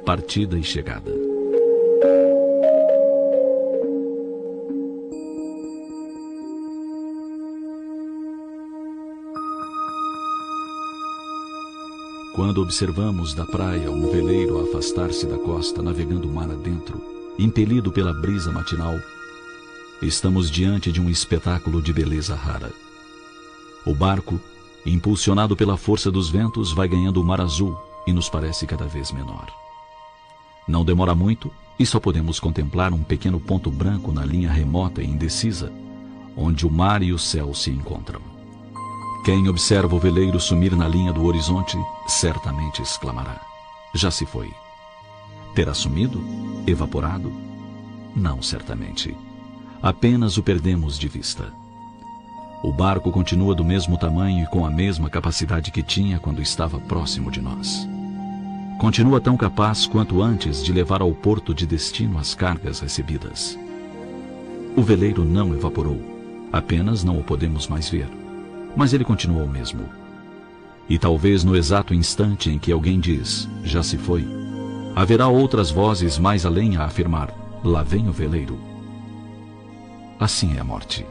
partida e chegada. Quando observamos da praia um veleiro a afastar-se da costa, navegando mar adentro, impelido pela brisa matinal, estamos diante de um espetáculo de beleza rara. O barco, impulsionado pela força dos ventos, vai ganhando o mar azul e nos parece cada vez menor. Não demora muito e só podemos contemplar um pequeno ponto branco na linha remota e indecisa, onde o mar e o céu se encontram. Quem observa o veleiro sumir na linha do horizonte, certamente exclamará: já se foi. Terá sumido? Evaporado? Não, certamente. Apenas o perdemos de vista. O barco continua do mesmo tamanho e com a mesma capacidade que tinha quando estava próximo de nós. Continua tão capaz quanto antes de levar ao porto de destino as cargas recebidas. O veleiro não evaporou, apenas não o podemos mais ver. Mas ele continua o mesmo. E talvez no exato instante em que alguém diz, já se foi, haverá outras vozes mais além a afirmar, lá vem o veleiro. Assim é a morte.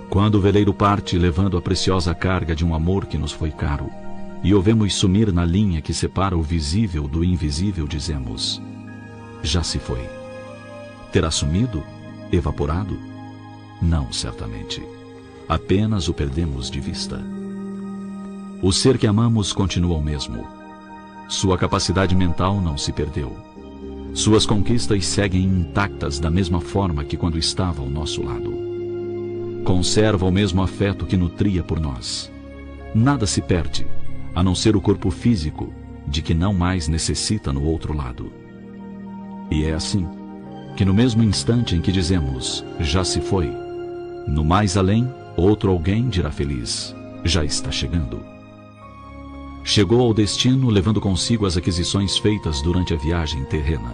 Quando o veleiro parte levando a preciosa carga de um amor que nos foi caro, e o vemos sumir na linha que separa o visível do invisível, dizemos, já se foi. Terá sumido? Evaporado? Não, certamente. Apenas o perdemos de vista. O ser que amamos continua o mesmo. Sua capacidade mental não se perdeu. Suas conquistas seguem intactas da mesma forma que quando estava ao nosso lado. Conserva o mesmo afeto que nutria por nós. Nada se perde, a não ser o corpo físico, de que não mais necessita no outro lado. E é assim, que no mesmo instante em que dizemos, já se foi, no mais além, outro alguém dirá feliz, já está chegando. Chegou ao destino levando consigo as aquisições feitas durante a viagem terrena.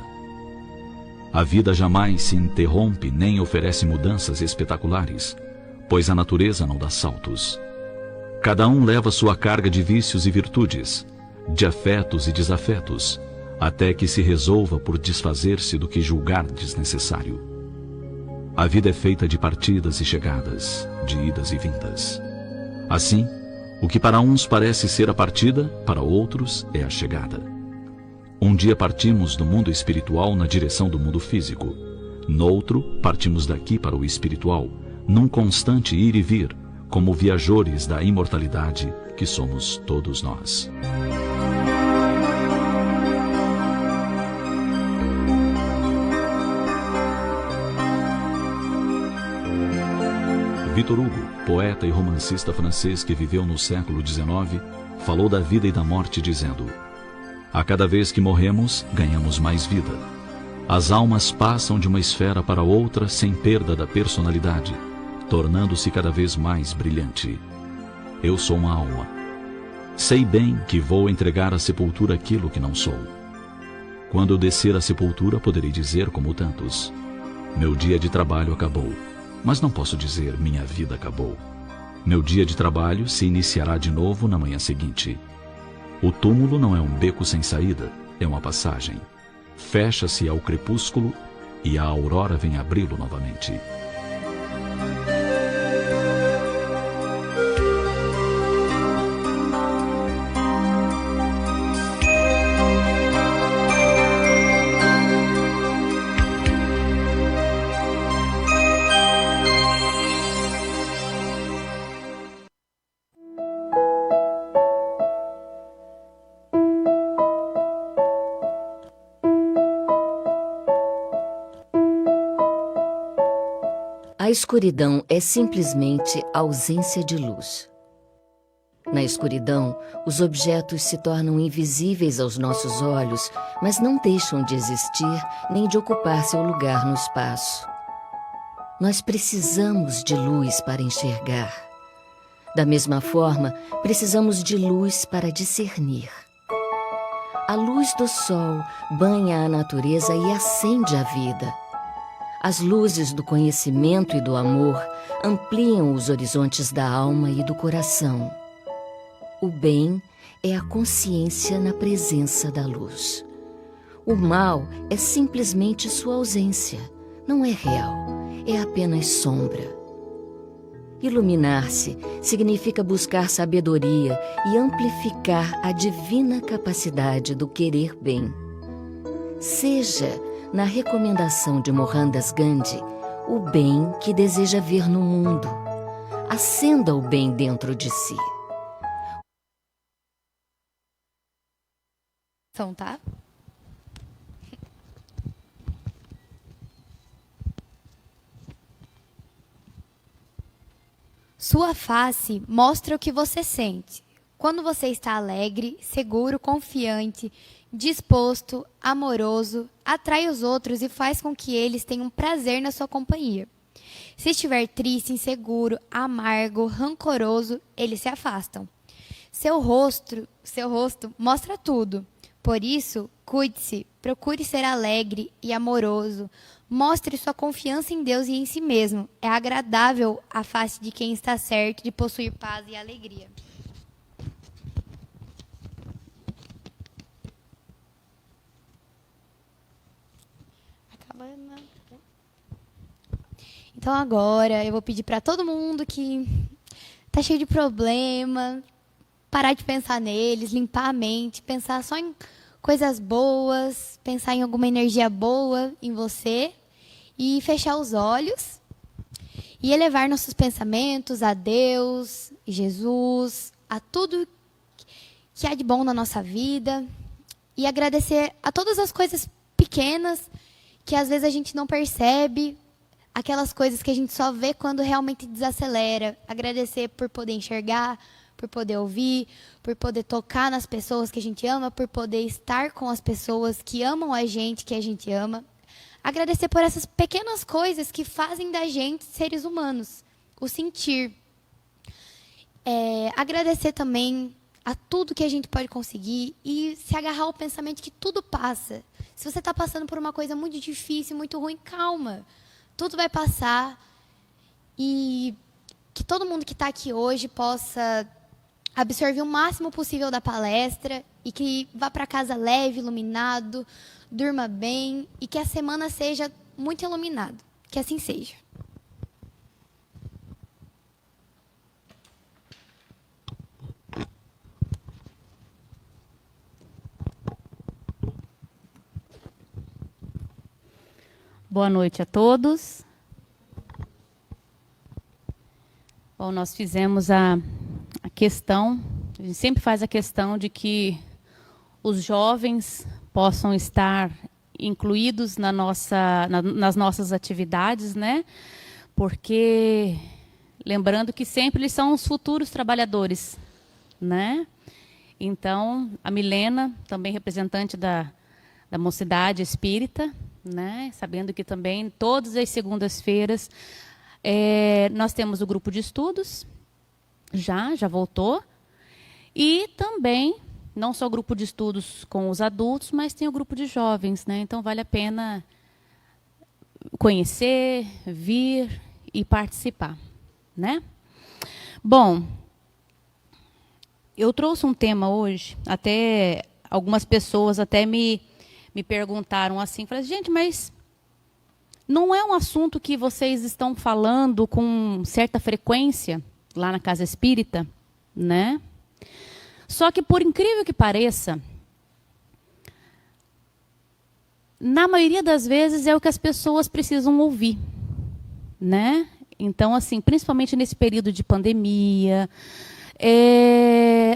A vida jamais se interrompe nem oferece mudanças espetaculares, pois a natureza não dá saltos. Cada um leva sua carga de vícios e virtudes, de afetos e desafetos, até que se resolva por desfazer-se do que julgar desnecessário. A vida é feita de partidas e chegadas, de idas e vindas. Assim, o que para uns parece ser a partida, para outros é a chegada. Um dia partimos do mundo espiritual na direção do mundo físico. Noutro, partimos daqui para o espiritual, num constante ir e vir, como viajores da imortalidade que somos todos nós. Victor Hugo, poeta e romancista francês que viveu no século XIX, falou da vida e da morte dizendo: a cada vez que morremos, ganhamos mais vida. As almas passam de uma esfera para outra sem perda da personalidade, tornando-se cada vez mais brilhante. Eu sou uma alma. Sei bem que vou entregar à sepultura aquilo que não sou. Quando eu descer à sepultura, poderei dizer como tantos: meu dia de trabalho acabou. Mas não posso dizer, minha vida acabou. Meu dia de trabalho se iniciará de novo na manhã seguinte. O túmulo não é um beco sem saída, é uma passagem. Fecha-se ao crepúsculo e a aurora vem abri-lo novamente. A escuridão é simplesmente ausência de luz. Na escuridão, os objetos se tornam invisíveis aos nossos olhos, mas não deixam de existir nem de ocupar seu lugar no espaço. Nós precisamos de luz para enxergar. Da mesma forma, precisamos de luz para discernir. A luz do sol banha a natureza e acende a vida. As luzes do conhecimento e do amor ampliam os horizontes da alma e do coração. O bem é a consciência na presença da luz. O mal é simplesmente sua ausência. Não é real, é apenas sombra. Iluminar-se significa buscar sabedoria e amplificar a divina capacidade do querer bem. Seja, na recomendação de Mohandas Gandhi, o bem que deseja ver no mundo. Acenda o bem dentro de si. Então, tá? Sua face mostra o que você sente. Quando você está alegre, seguro, confiante, disposto, amoroso, atrai os outros e faz com que eles tenham prazer na sua companhia. Se estiver triste, inseguro, amargo, rancoroso, eles se afastam. Seu rosto mostra tudo. Por isso, cuide-se, procure ser alegre e amoroso. Mostre sua confiança em Deus e em si mesmo. É agradável a face de quem está certo de possuir paz e alegria. Então agora eu vou pedir para todo mundo que está cheio de problema, parar de pensar neles, limpar a mente, pensar só em coisas boas, pensar em alguma energia boa em você e fechar os olhos e elevar nossos pensamentos a Deus, Jesus, a tudo que há de bom na nossa vida e agradecer a todas as coisas pequenas que às vezes a gente não percebe, aquelas coisas que a gente só vê quando realmente desacelera. Agradecer por poder enxergar, por poder ouvir, por poder tocar nas pessoas que a gente ama, por poder estar com as pessoas que amam a gente, que a gente ama. Agradecer por essas pequenas coisas que fazem da gente seres humanos, o sentir. Agradecer também a tudo que a gente pode conseguir e se agarrar ao pensamento que tudo passa. Se você está passando por uma coisa muito difícil, muito ruim, calma. Tudo vai passar e que todo mundo que está aqui hoje possa absorver o máximo possível da palestra e que vá para casa leve, iluminado, durma bem e que a semana seja muito iluminada. Que assim seja. Boa noite a todos. Bom, nós fizemos a questão, a gente sempre faz a questão de que os jovens possam estar incluídos nas nossas atividades, né? Porque, lembrando que sempre eles são os futuros trabalhadores, né? Então, a Milena, também representante da Mocidade Espírita, né? Sabendo que também todas as segundas-feiras nós temos o grupo de estudos, já voltou, e também não só o grupo de estudos com os adultos, mas tem o grupo de jovens, né? Então vale a pena conhecer, vir e participar, né? Bom, eu trouxe um tema hoje, até algumas pessoas até me perguntaram assim, falaram, gente, mas não é um assunto que vocês estão falando com certa frequência lá na Casa Espírita, né? Só que, por incrível que pareça, na maioria das vezes é o que as pessoas precisam ouvir, né? Então, assim, principalmente nesse período de pandemia,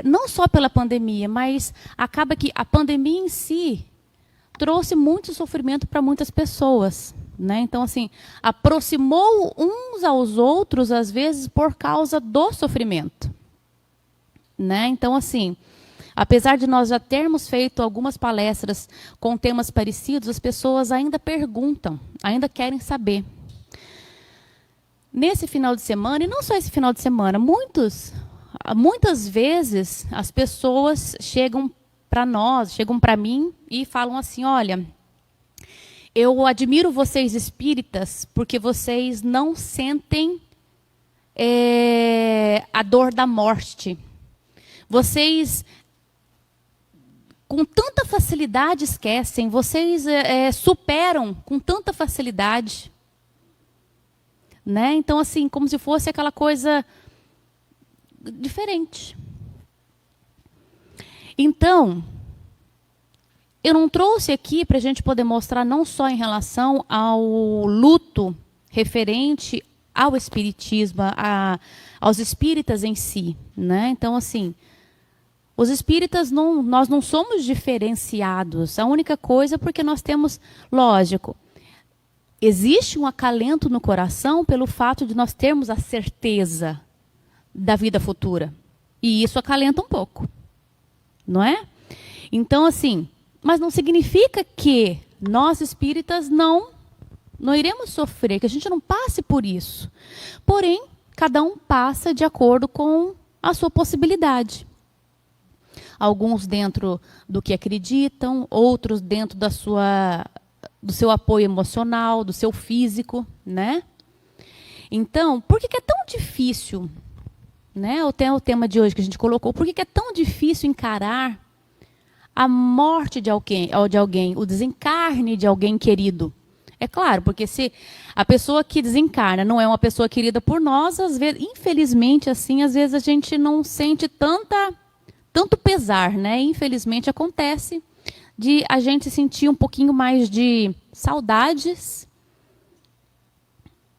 não só pela pandemia, mas acaba que a pandemia em si trouxe muito sofrimento para muitas pessoas, né? Então, assim, aproximou uns aos outros, às vezes, por causa do sofrimento, né? Então, assim, apesar de nós já termos feito algumas palestras com temas parecidos, as pessoas ainda perguntam, ainda querem saber. Nesse final de semana, e não só esse final de semana, muitas vezes as pessoas chegam para nós, chegam para mim e falam assim, olha, eu admiro vocês espíritas porque vocês não sentem a dor da morte. Vocês, com tanta facilidade esquecem, vocês superam com tanta facilidade. Né? Então, assim, como se fosse aquela coisa diferente. Então, eu não trouxe aqui para a gente poder mostrar não só em relação ao luto referente ao espiritismo, aos espíritas em si. Né? Então, assim, os espíritas, nós não somos diferenciados. A única coisa é porque nós temos, lógico, existe um acalento no coração pelo fato de nós termos a certeza da vida futura. E isso acalenta um pouco. Não é? Então, assim, mas não significa que nós espíritas não iremos sofrer, que a gente não passe por isso. Porém, cada um passa de acordo com a sua possibilidade. Alguns dentro do que acreditam, outros dentro do seu apoio emocional, do seu físico, né? Então, por que é tão difícil, né? O tema de hoje que a gente colocou, por que é tão difícil encarar a morte de alguém, o desencarne de alguém querido? É claro, porque se a pessoa que desencarna não é uma pessoa querida por nós, às vezes, infelizmente, assim, às vezes a gente não sente tanto pesar, né? Infelizmente acontece de a gente sentir um pouquinho mais de saudades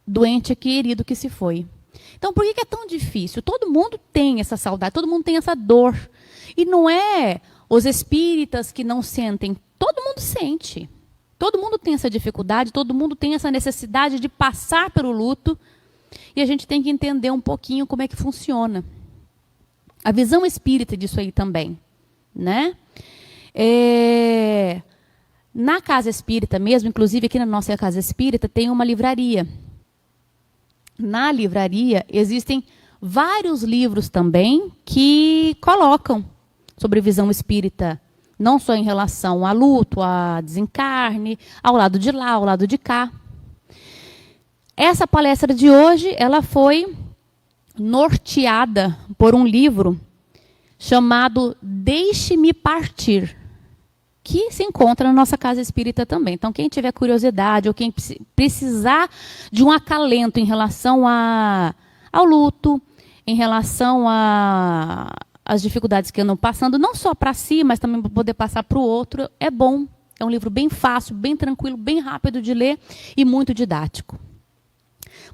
do ente querido que se foi. Então, por que é tão difícil? Todo mundo tem essa saudade, todo mundo tem essa dor. E não é os espíritas que não sentem, todo mundo sente. Todo mundo tem essa dificuldade, todo mundo tem essa necessidade de passar pelo luto. E a gente tem que entender um pouquinho como é que funciona. A visão espírita disso aí também, né? Na casa espírita mesmo, inclusive aqui na nossa casa espírita, tem uma livraria. Na livraria existem vários livros também que colocam sobre visão espírita, não só em relação a luto, a desencarne, ao lado de lá, ao lado de cá. Essa palestra de hoje, ela foi norteada por um livro chamado Deixe-me Partir, que se encontra na nossa casa espírita também. Então, quem tiver curiosidade ou quem precisar de um acalento em relação ao luto, em relação às dificuldades que andam passando, não só para si, mas também para poder passar para o outro, é bom. É um livro bem fácil, bem tranquilo, bem rápido de ler e muito didático.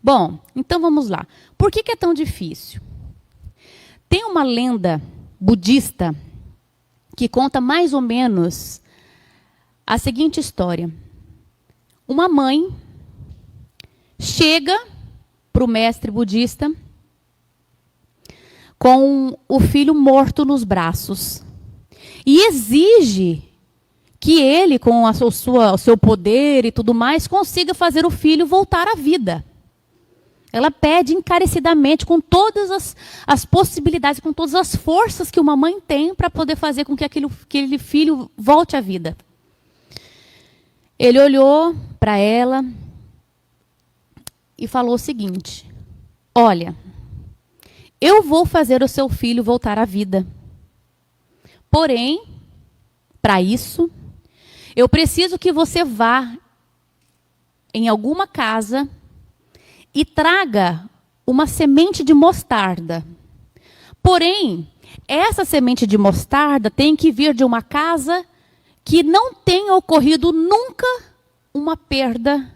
Bom, então vamos lá. Por que é tão difícil? Tem uma lenda budista que conta mais ou menos a seguinte história. Uma mãe chega para o mestre budista com o filho morto nos braços e exige que ele, com o seu poder e tudo mais, consiga fazer o filho voltar à vida. Ela pede encarecidamente, com todas as possibilidades, com todas as forças que uma mãe tem para poder fazer com que aquele filho volte à vida. Ele olhou para ela e falou o seguinte: olha, eu vou fazer o seu filho voltar à vida. Porém, para isso, eu preciso que você vá em alguma casa e traga uma semente de mostarda. Porém, essa semente de mostarda tem que vir de uma casa que não tenha ocorrido nunca uma perda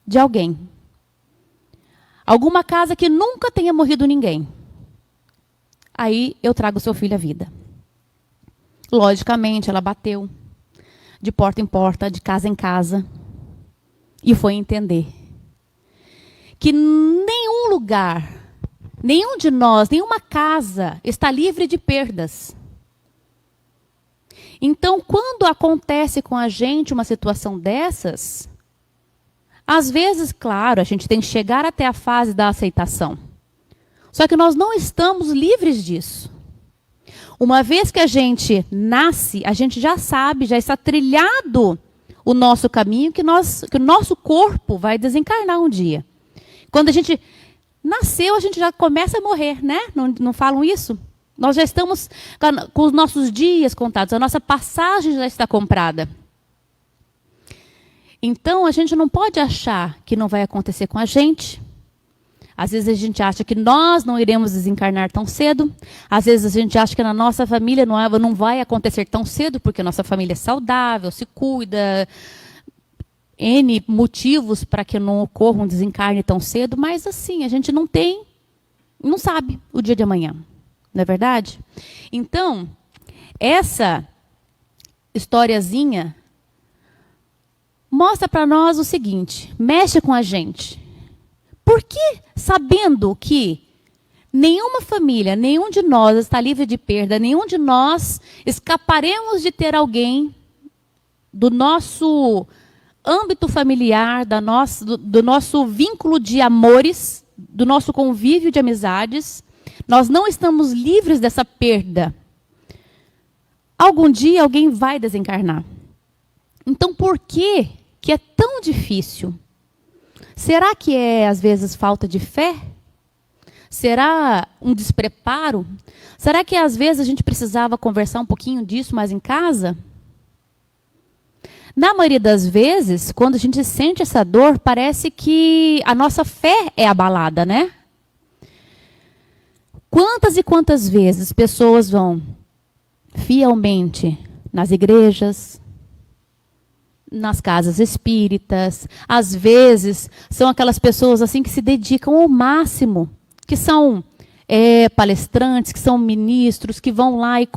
de alguém. Alguma casa que nunca tenha morrido ninguém. Aí eu trago seu filho à vida. Logicamente, ela bateu de porta em porta, de casa em casa, e foi entender que nenhum lugar, nenhum de nós, nenhuma casa está livre de perdas. Então, quando acontece com a gente uma situação dessas, às vezes, claro, a gente tem que chegar até a fase da aceitação. Só que nós não estamos livres disso. Uma vez que a gente nasce, a gente já sabe, já está trilhado o nosso caminho, que o nosso corpo vai desencarnar um dia. Quando a gente nasceu, a gente já começa a morrer, né? Não falam isso? Nós já estamos com os nossos dias contados, a nossa passagem já está comprada. Então, a gente não pode achar que não vai acontecer com a gente. Às vezes a gente acha que nós não iremos desencarnar tão cedo. Às vezes a gente acha que na nossa família não vai acontecer tão cedo, porque a nossa família é saudável, se cuida. N motivos para que não ocorra um desencarne tão cedo, mas assim, a gente não sabe o dia de amanhã. Não é verdade? Então, essa historiazinha mostra para nós o seguinte, mexe com a gente. Por que, sabendo que nenhuma família, nenhum de nós está livre de perda, nenhum de nós escaparemos de ter alguém do nosso âmbito familiar, do nosso vínculo de amores, do nosso convívio de amizades, nós não estamos livres dessa perda. Algum dia alguém vai desencarnar. Então, por que é tão difícil? Será que é, às vezes, falta de fé? Será um despreparo? Será que, às vezes, a gente precisava conversar um pouquinho disso mais em casa? Na maioria das vezes, quando a gente sente essa dor, parece que a nossa fé é abalada, né? Quantas e quantas vezes pessoas vão fielmente nas igrejas, nas casas espíritas, às vezes são aquelas pessoas assim que se dedicam ao máximo, que são palestrantes, que são ministros, que vão lá e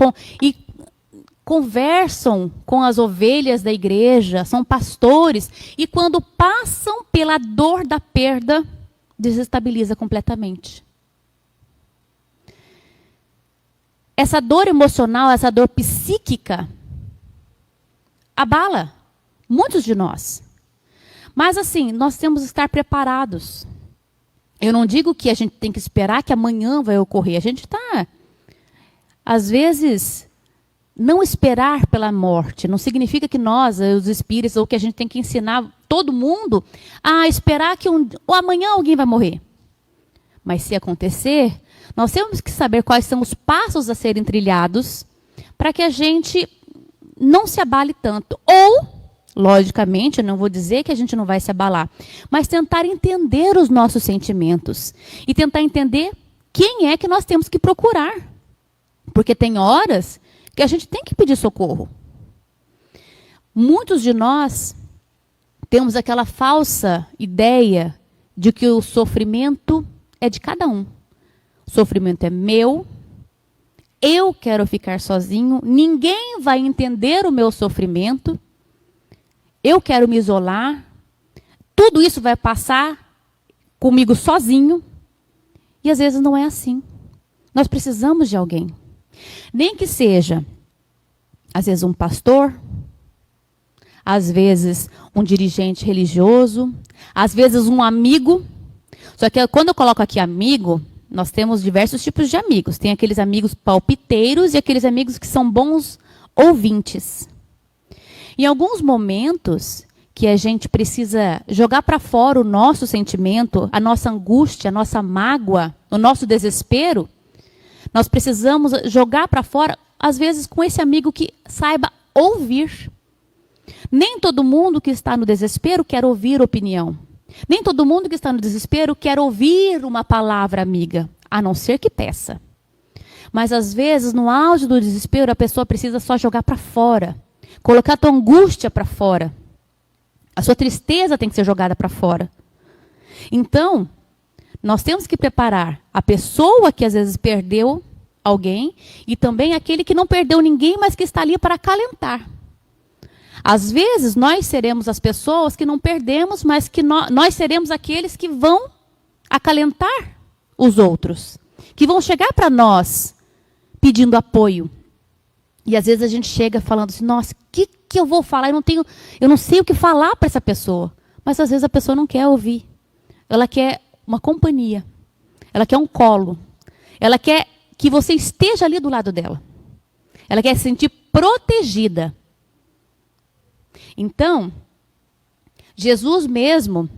conversam com as ovelhas da igreja, são pastores, e quando passam pela dor da perda, desestabiliza completamente. Essa dor emocional, essa dor psíquica, abala muitos de nós. Mas assim, nós temos que estar preparados. Eu não digo que a gente tem que esperar que amanhã vai ocorrer. A gente está, às vezes, não esperar pela morte. Não significa que nós, os espíritos, ou que a gente tem que ensinar todo mundo a esperar que ou amanhã alguém vai morrer. Mas se acontecer, nós temos que saber quais são os passos a serem trilhados para que a gente não se abale tanto. Ou, logicamente, eu não vou dizer que a gente não vai se abalar, mas tentar entender os nossos sentimentos e tentar entender quem é que nós temos que procurar. Porque tem horas que a gente tem que pedir socorro. Muitos de nós temos aquela falsa ideia de que o sofrimento é de cada um. O sofrimento é meu, eu quero ficar sozinho, ninguém vai entender o meu sofrimento, eu quero me isolar, tudo isso vai passar comigo sozinho, e às vezes não é assim. Nós precisamos de alguém. Nem que seja, às vezes, um pastor, às vezes, um dirigente religioso, às vezes, um amigo. Só que quando eu coloco aqui amigo, nós temos diversos tipos de amigos. Tem aqueles amigos palpiteiros e aqueles amigos que são bons ouvintes. Em alguns momentos que a gente precisa jogar para fora o nosso sentimento, a nossa angústia, a nossa mágoa, o nosso desespero, nós precisamos jogar para fora, às vezes, com esse amigo que saiba ouvir. Nem todo mundo que está no desespero quer ouvir opinião. Nem todo mundo que está no desespero quer ouvir uma palavra amiga, a não ser que peça. Mas, às vezes, no auge do desespero, a pessoa precisa só jogar para fora. Colocar a tua angústia para fora. A sua tristeza tem que ser jogada para fora. Então, nós temos que preparar a pessoa que às vezes perdeu alguém e também aquele que não perdeu ninguém, mas que está ali para acalentar. Às vezes, nós seremos as pessoas que não perdemos, mas que nós seremos aqueles que vão acalentar os outros, que vão chegar para nós pedindo apoio. E às vezes a gente chega falando assim, nossa, o que eu vou falar? Eu não sei o que falar para essa pessoa. Mas às vezes a pessoa não quer ouvir. Ela quer uma companhia. Ela quer um colo. Ela quer que você esteja ali do lado dela. Ela quer se sentir protegida. Então, Jesus mesmo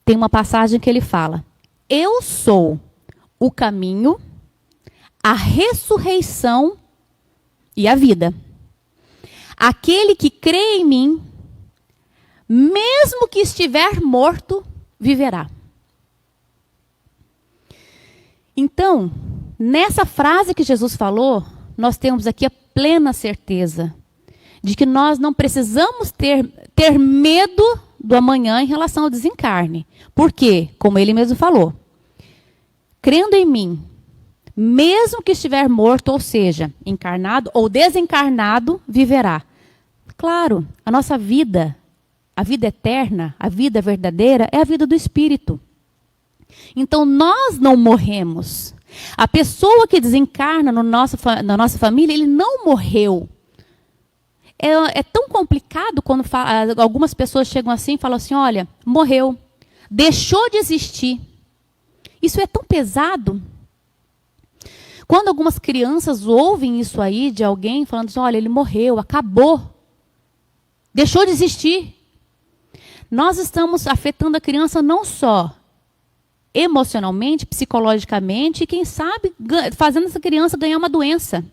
tem uma passagem que ele fala: eu sou o caminho, a ressurreição e a vida. Aquele que crê em mim, mesmo que estiver morto, viverá. Então, nessa frase que Jesus falou, nós temos aqui a plena certeza de que nós não precisamos ter medo do amanhã em relação ao desencarne. Por quê? Como ele mesmo falou, crendo em mim, mesmo que estiver morto, ou seja, encarnado ou desencarnado, viverá. Claro, a nossa vida, a vida eterna, a vida verdadeira, é a vida do Espírito. Então, nós não morremos. A pessoa que desencarna na nossa família, ele não morreu. É tão complicado quando algumas pessoas chegam assim e falam assim, olha, morreu, deixou de existir. Isso é tão pesado. Quando algumas crianças ouvem isso aí de alguém falando assim, olha, ele morreu, acabou, deixou de existir. Nós estamos afetando a criança não só emocionalmente, psicologicamente, e quem sabe fazendo essa criança ganhar uma doença.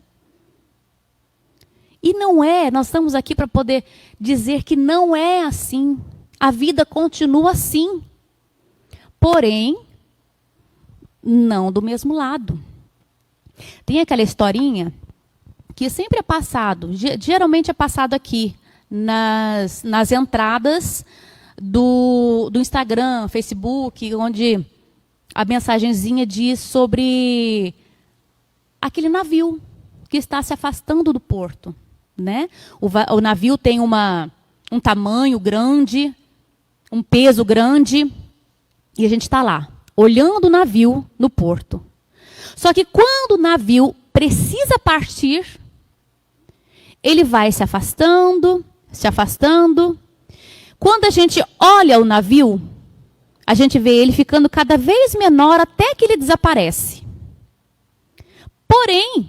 E não é, nós estamos aqui para poder dizer que não é assim. A vida continua assim. Porém, não do mesmo lado. Tem aquela historinha que sempre é passado, geralmente é passado aqui, nas entradas do Instagram, Facebook, onde a mensagenzinha diz sobre aquele navio que está se afastando do porto. Né? O navio tem um tamanho grande, um peso grande, e a gente está lá, olhando o navio no porto. Só que quando o navio precisa partir, ele vai se afastando, se afastando. Quando a gente olha o navio, a gente vê ele ficando cada vez menor até que ele desaparece. Porém,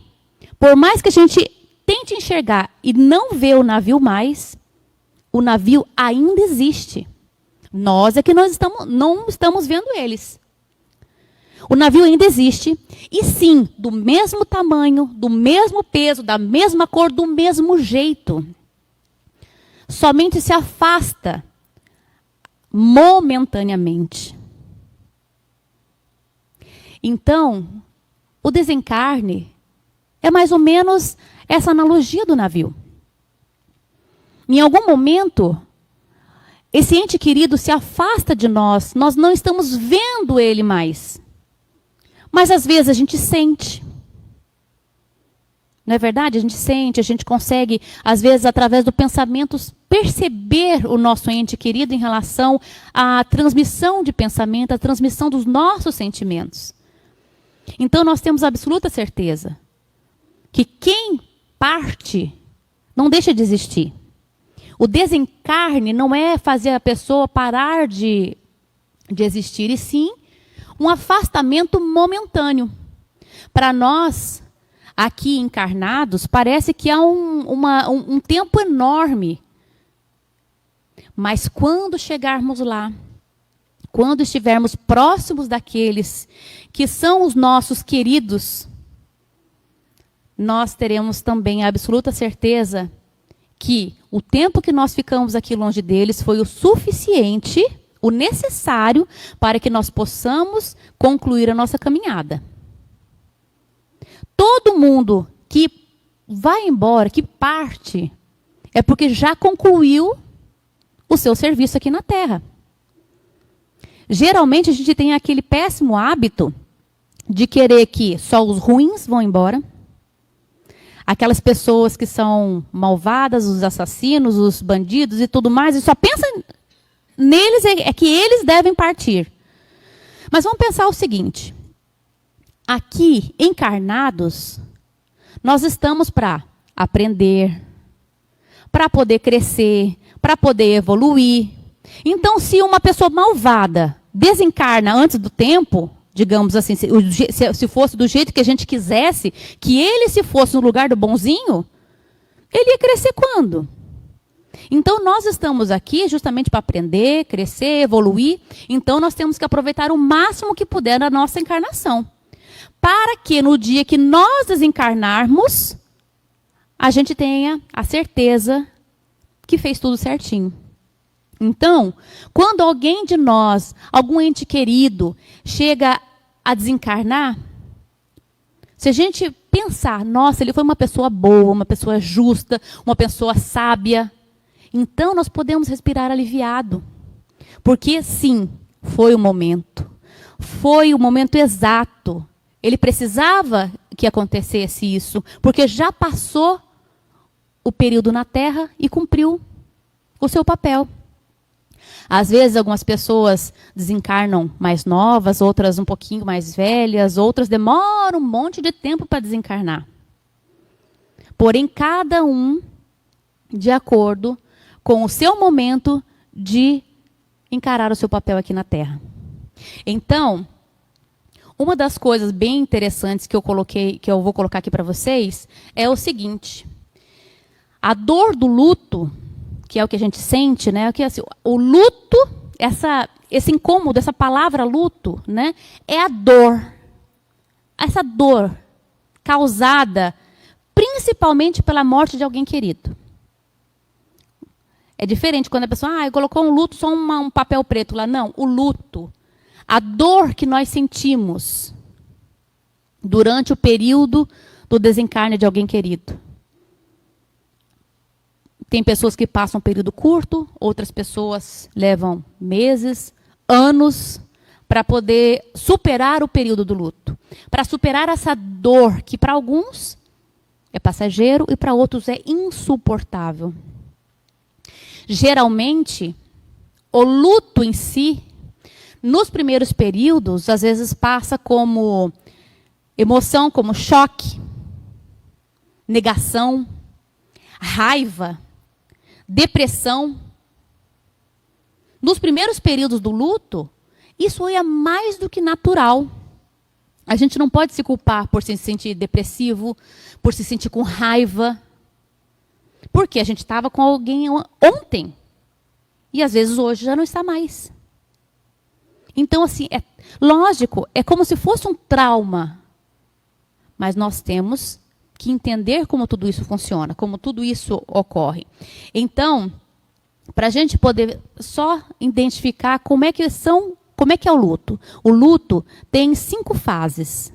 por mais que a gente tente enxergar e não vê o navio mais, o navio ainda existe. Nós é que não estamos vendo eles. O navio ainda existe, e sim, do mesmo tamanho, do mesmo peso, da mesma cor, do mesmo jeito. Somente se afasta momentaneamente. Então, o desencarne é mais ou menos essa analogia do navio. Em algum momento, esse ente querido se afasta de nós, nós não estamos vendo ele mais. Mas às vezes a gente sente. Não é verdade? A gente sente, a gente consegue, às vezes, através do pensamento, perceber o nosso ente querido em relação à transmissão de pensamento, à transmissão dos nossos sentimentos. Então, nós temos absoluta certeza que quem parte não deixa de existir. O desencarne não é fazer a pessoa parar de existir, e sim um afastamento momentâneo. Para nós, aqui encarnados, parece que há um tempo enorme. Mas quando chegarmos lá, quando estivermos próximos daqueles que são os nossos queridos, nós teremos também a absoluta certeza que o tempo que nós ficamos aqui longe deles foi o suficiente, o necessário, para que nós possamos concluir a nossa caminhada. Todo mundo que vai embora, que parte, é porque já concluiu o seu serviço aqui na Terra. Geralmente a gente tem aquele péssimo hábito de querer que só os ruins vão embora. Aquelas pessoas que são malvadas, os assassinos, os bandidos e tudo mais, e só pensa neles, é que eles devem partir. Mas vamos pensar o seguinte. Aqui, encarnados, nós estamos para aprender, para poder crescer, para poder evoluir. Então, se uma pessoa malvada desencarna antes do tempo, digamos assim, se fosse do jeito que a gente quisesse, que ele se fosse no lugar do bonzinho, ele ia crescer quando? Então, nós estamos aqui justamente para aprender, crescer, evoluir. Então, nós temos que aproveitar o máximo que puder da nossa encarnação. para que no dia que nós desencarnarmos, a gente tenha a certeza que fez tudo certinho. Então, quando alguém de nós, algum ente querido, chega a desencarnar, se a gente pensar, nossa, ele foi uma pessoa boa, uma pessoa justa, uma pessoa sábia, então nós podemos respirar aliviado. Porque, sim, foi o momento exato. Ele precisava que acontecesse isso, porque já passou o período na Terra e cumpriu o seu papel. Às vezes, algumas pessoas desencarnam mais novas, outras um pouquinho mais velhas, outras demoram um monte de tempo para desencarnar. Porém, cada um de acordo com o seu momento de encarar o seu papel aqui na Terra. Então, uma das coisas bem interessantes que eu vou colocar aqui para vocês, é o seguinte: a dor do luto, que é o que a gente sente, né? Que, assim, o luto, esse incômodo, essa palavra luto, né? É a dor. Essa dor causada principalmente pela morte de alguém querido. É diferente quando a pessoa colocou um luto, só um papel preto lá. Não, o luto. A dor que nós sentimos durante o período do desencarne de alguém querido. Tem pessoas que passam um período curto, outras pessoas levam meses, anos, para poder superar o período do luto. Para superar essa dor que para alguns é passageiro e para outros é insuportável. Geralmente, o luto em si, nos primeiros períodos, às vezes passa como emoção, como choque, negação, raiva, depressão. Nos primeiros períodos do luto, isso é mais do que natural. A gente não pode se culpar por se sentir depressivo, por se sentir com raiva. Porque a gente estava com alguém ontem. E às vezes hoje já não está mais. Então, assim, é lógico, é como se fosse um trauma. Mas nós temos que entender como tudo isso funciona, como tudo isso ocorre. Então, para a gente poder só identificar como é que é o luto. O luto tem 5 fases.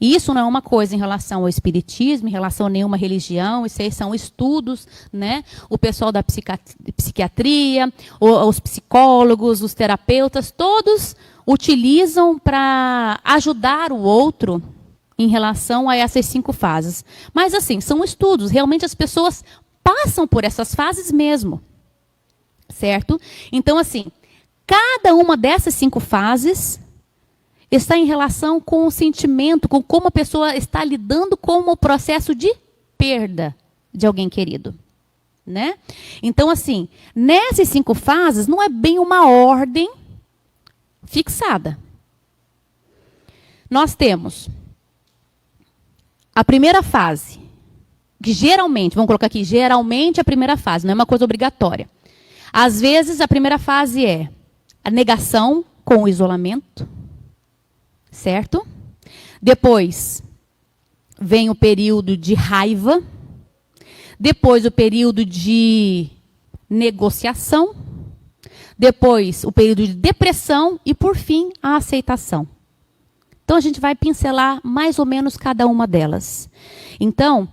E isso não é uma coisa em relação ao espiritismo, em relação a nenhuma religião, isso aí são estudos, né? O pessoal da psiquiatria, os psicólogos, os terapeutas, todos utilizam para ajudar o outro em relação a essas 5 fases. Mas assim, são estudos, realmente as pessoas passam por essas fases mesmo. Certo? Então assim, cada uma dessas 5 fases está em relação com o sentimento, com como a pessoa está lidando com o processo de perda de alguém querido. Né? Então, assim, nessas 5 fases, não é bem uma ordem fixada. Nós temos a primeira fase, que geralmente, vamos colocar aqui, geralmente a primeira fase, não é uma coisa obrigatória. Às vezes, a primeira fase é a negação com o isolamento. Certo? Depois vem o período de raiva. Depois o período de negociação. Depois o período de depressão. E por fim a aceitação. Então a gente vai pincelar mais ou menos cada uma delas. Então,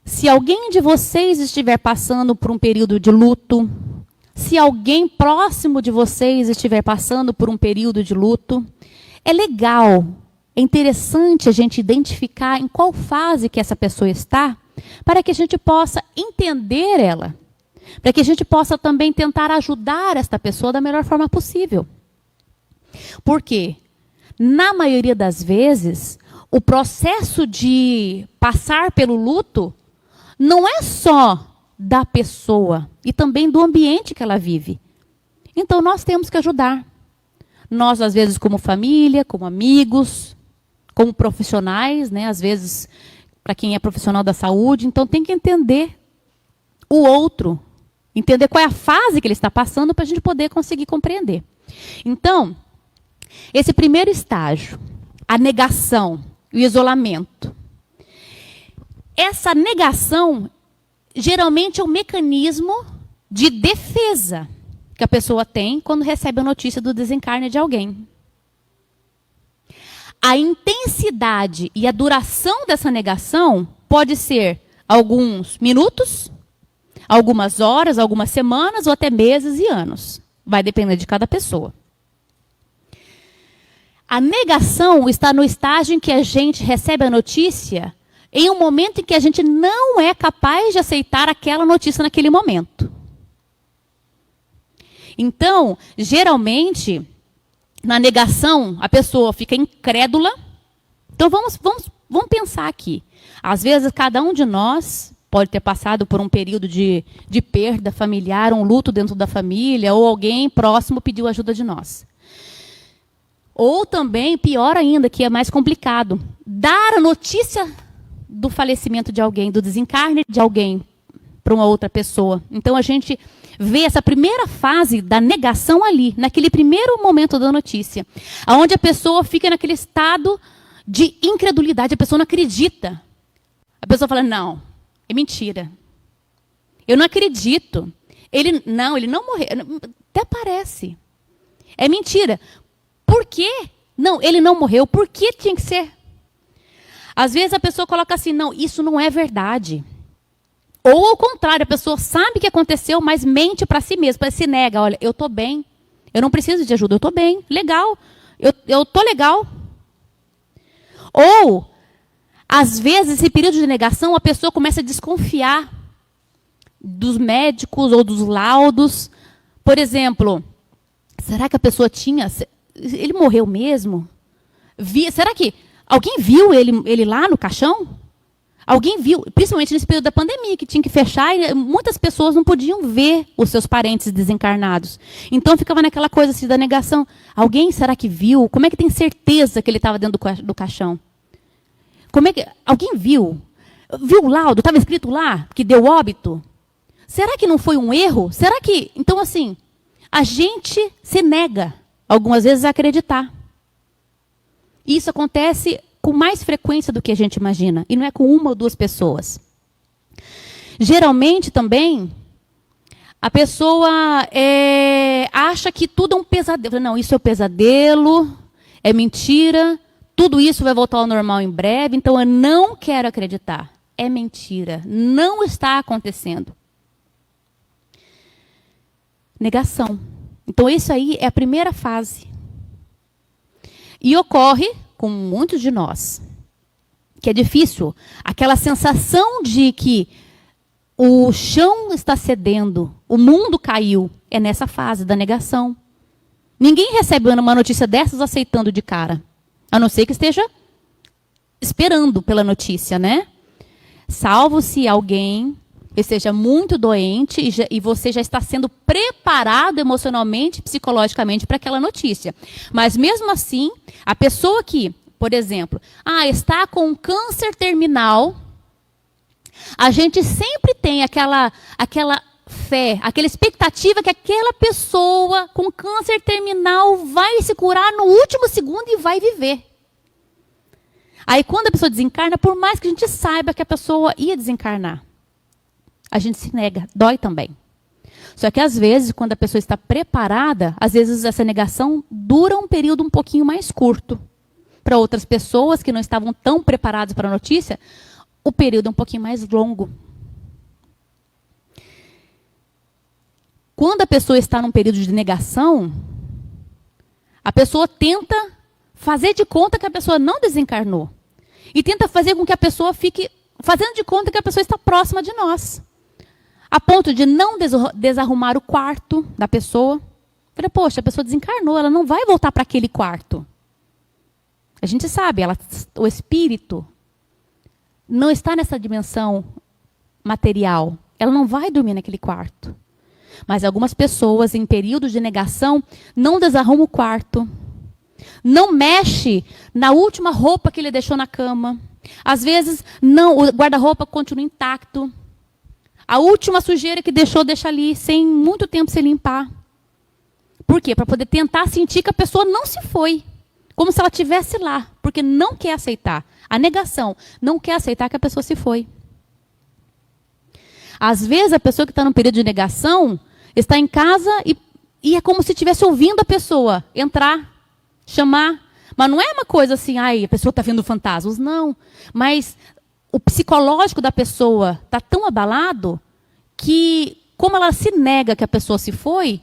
se alguém de vocês estiver passando por um período de luto, se alguém próximo de vocês estiver passando por um período de luto, é legal, é interessante a gente identificar em qual fase que essa pessoa está, para que a gente possa entender ela, para que a gente possa também tentar ajudar esta pessoa da melhor forma possível. Porque, na maioria das vezes, o processo de passar pelo luto não é só da pessoa e também do ambiente que ela vive. Então, nós temos que ajudar. Nós, às vezes, como família, como amigos, como profissionais, né? Às vezes, para quem é profissional da saúde, então tem que entender o outro, entender qual é a fase que ele está passando para a gente poder conseguir compreender. Então, esse primeiro estágio, a negação, o isolamento. Essa negação geralmente é um mecanismo de defesa que a pessoa tem quando recebe a notícia do desencarne de alguém. A intensidade e a duração dessa negação pode ser alguns minutos, algumas horas, algumas semanas ou até meses e anos. Vai depender de cada pessoa. A negação está no estágio em que a gente recebe a notícia em um momento em que a gente não é capaz de aceitar aquela notícia naquele momento. Então, geralmente, na negação, a pessoa fica incrédula. Então, vamos pensar aqui. Às vezes, cada um de nós pode ter passado por um período de perda familiar, um luto dentro da família, ou alguém próximo pediu ajuda de nós. Ou também, pior ainda, que é mais complicado, dar a notícia do falecimento de alguém, do desencarne de alguém para uma outra pessoa. Então, a gente vê essa primeira fase da negação ali, naquele primeiro momento da notícia, onde a pessoa fica naquele estado de incredulidade, a pessoa não acredita. A pessoa fala, não, é mentira. Eu não acredito. Ele não morreu. Até parece. É mentira. Por quê? Não, ele não morreu. Por que tinha que ser? Às vezes a pessoa coloca assim, não, isso não é verdade. Ou ao contrário, a pessoa sabe o que aconteceu, mas mente para si mesma, se nega, olha, eu estou bem, eu não preciso de ajuda, eu estou bem, legal, eu estou legal. Ou, às vezes, esse período de negação, a pessoa começa a desconfiar dos médicos ou dos laudos. Por exemplo, será que a pessoa ele morreu mesmo? Será que alguém viu ele lá no caixão? Alguém viu, principalmente nesse período da pandemia, que tinha que fechar, e muitas pessoas não podiam ver os seus parentes desencarnados. Então, ficava naquela coisa assim, da negação. Alguém, será que viu? Como é que tem certeza que ele estava dentro do caixão? Alguém viu? Viu o laudo? Estava escrito lá que deu óbito? Será que não foi um erro? Será que... Então, assim, a gente se nega, algumas vezes, a acreditar. Isso acontece com mais frequência do que a gente imagina. E não é com uma ou duas pessoas. Geralmente, também, a pessoa acha que tudo é um pesadelo. Não, isso é um pesadelo, é mentira, tudo isso vai voltar ao normal em breve, então eu não quero acreditar. É mentira, não está acontecendo. Negação. Então, isso aí é a primeira fase. E ocorre com muitos de nós, que é difícil, aquela sensação de que o chão está cedendo, o mundo caiu, é nessa fase da negação. Ninguém recebe uma notícia dessas aceitando de cara, a não ser que esteja esperando pela notícia, né? Salvo se alguém esteja muito doente e você já está sendo preparado emocionalmente, psicologicamente para aquela notícia. Mas mesmo assim, a pessoa que, por exemplo, está com um câncer terminal, a gente sempre tem aquela fé, aquela expectativa que aquela pessoa com câncer terminal vai se curar no último segundo e vai viver. Aí quando a pessoa desencarna, por mais que a gente saiba que a pessoa ia desencarnar, a gente se nega, dói também. Só que às vezes, quando a pessoa está preparada, às vezes essa negação dura um período um pouquinho mais curto. Para outras pessoas que não estavam tão preparadas para a notícia, o período é um pouquinho mais longo. Quando a pessoa está num período de negação, a pessoa tenta fazer de conta que a pessoa não desencarnou. E tenta fazer com que a pessoa fique fazendo de conta que a pessoa está próxima de nós. A ponto de não desarrumar o quarto da pessoa. Falei, poxa, a pessoa desencarnou, ela não vai voltar para aquele quarto. A gente sabe, o espírito não está nessa dimensão material. Ela não vai dormir naquele quarto. Mas algumas pessoas, em períodos de negação, não desarrumam o quarto. Não mexe na última roupa que ele deixou na cama. Às vezes, não, o guarda-roupa continua intacto. A última sujeira que deixa ali, sem muito tempo se limpar. Por quê? Para poder tentar sentir que a pessoa não se foi. como se ela estivesse lá, porque não quer aceitar. A negação não quer aceitar que a pessoa se foi. Às vezes, a pessoa que está num período de negação está em casa e é como se estivesse ouvindo a pessoa entrar, chamar. Mas não é uma coisa assim, ai, a pessoa está vendo fantasmas. Não. Mas o psicológico da pessoa está tão abalado que, como ela se nega que a pessoa se foi,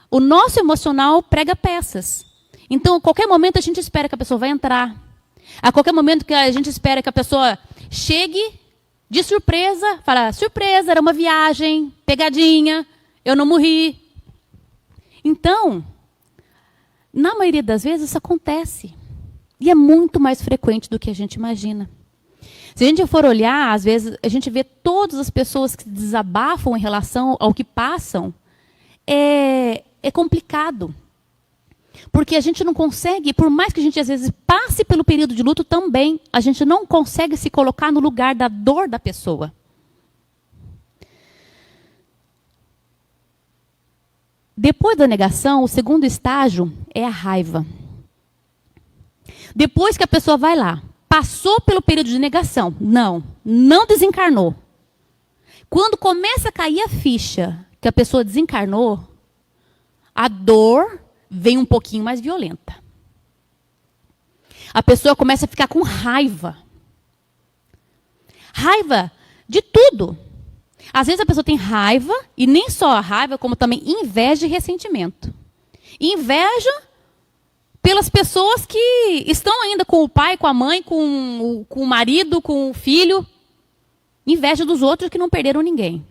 o nosso emocional prega peças. Então, a qualquer momento, a gente espera que a pessoa vai entrar. A qualquer momento que a gente espera que a pessoa chegue de surpresa, fala, surpresa, era uma viagem, pegadinha, eu não morri. Então, na maioria das vezes, isso acontece. E é muito mais frequente do que a gente imagina. Se a gente for olhar, às vezes, a gente vê todas as pessoas que desabafam em relação ao que passam. É complicado. Porque a gente não consegue, por mais que a gente às vezes passe pelo período de luto também, a gente não consegue se colocar no lugar da dor da pessoa. Depois da negação, o segundo estágio é a raiva. Depois que a pessoa vai lá, passou pelo período de negação, não desencarnou. Quando começa a cair a ficha que a pessoa desencarnou, a dor vem um pouquinho mais violenta. A pessoa começa a ficar com raiva. Raiva de tudo. Às vezes a pessoa tem raiva, e nem só a raiva, como também inveja e ressentimento. Inveja pelas pessoas que estão ainda com o pai, com a mãe, com o marido, com o filho. Inveja dos outros que não perderam ninguém.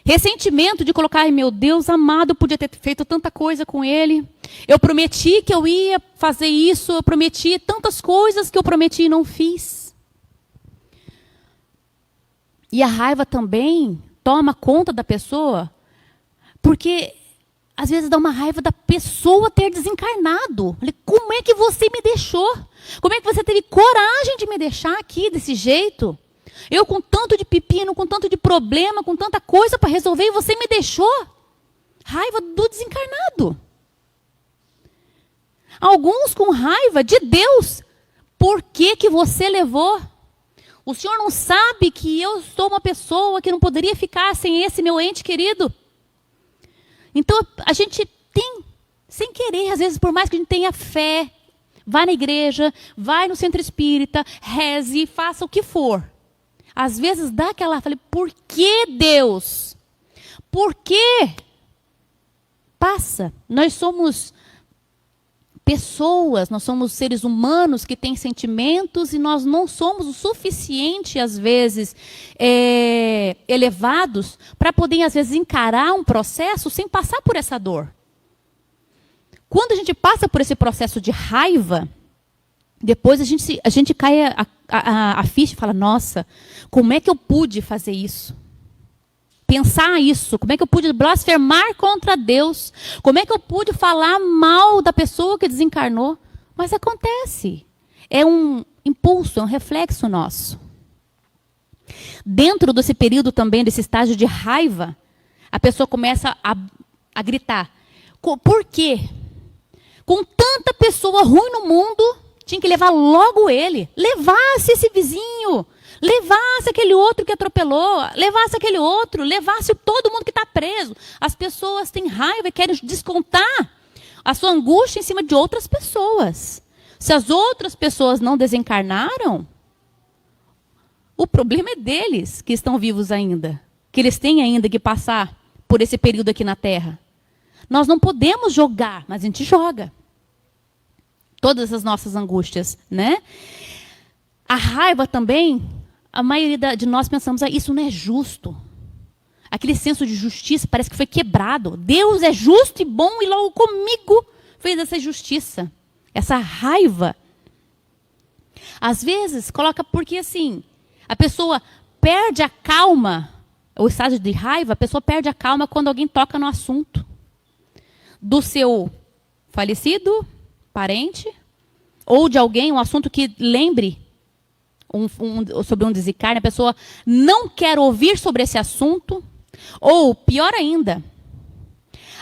Ressentimento de colocar, ai meu Deus amado, eu podia ter feito tanta coisa com ele. Eu prometi que eu ia fazer isso, eu prometi tantas coisas que eu prometi e não fiz. E a raiva também toma conta da pessoa, porque às vezes dá uma raiva da pessoa ter desencarnado. Como é que você me deixou? Como é que você teve coragem de me deixar aqui desse jeito? Eu com tanto de pepino, com tanto de problema, com tanta coisa para resolver, e você me deixou? Raiva do desencarnado. Alguns com raiva de Deus. Por que você levou? O senhor não sabe que eu sou uma pessoa que não poderia ficar sem esse meu ente querido? Então, a gente tem, sem querer, às vezes, por mais que a gente tenha fé, vá na igreja, vai no centro espírita, reze, faça o que for. Às vezes dá aquela, falei, por que Deus? Por que? Passa. Nós somos pessoas, nós somos seres humanos que têm sentimentos e nós não somos o suficiente, às vezes, elevados para poder, às vezes, encarar um processo sem passar por essa dor. Quando a gente passa por esse processo de raiva, depois a gente cai a ficha e fala, nossa, como é que eu pude fazer isso? Pensar isso, como é que eu pude blasfemar contra Deus? Como é que eu pude falar mal da pessoa que desencarnou? Mas acontece. É um impulso, é um reflexo nosso. Dentro desse período também, desse estágio de raiva, a pessoa começa a gritar. Por quê? Com tanta pessoa ruim no mundo, tinha que levar logo ele. Levasse esse vizinho, levasse aquele outro que atropelou, levasse aquele outro, levasse todo mundo que está preso. As pessoas têm raiva e querem descontar a sua angústia em cima de outras pessoas. Se as outras pessoas não desencarnaram, o problema é deles que estão vivos ainda, que eles têm ainda que passar por esse período aqui na Terra. Nós não podemos jogar, mas a gente joga. Todas as nossas angústias, né? A raiva também, a maioria de nós pensamos, isso não é justo. Aquele senso de justiça parece que foi quebrado. Deus é justo e bom e logo comigo fez essa justiça. Essa raiva. Às vezes, coloca porque assim, a pessoa perde a calma, o estágio de raiva, a pessoa perde a calma quando alguém toca no assunto do seu falecido parente, ou de alguém, um assunto que lembre sobre um desencarne, a pessoa não quer ouvir sobre esse assunto, ou, pior ainda,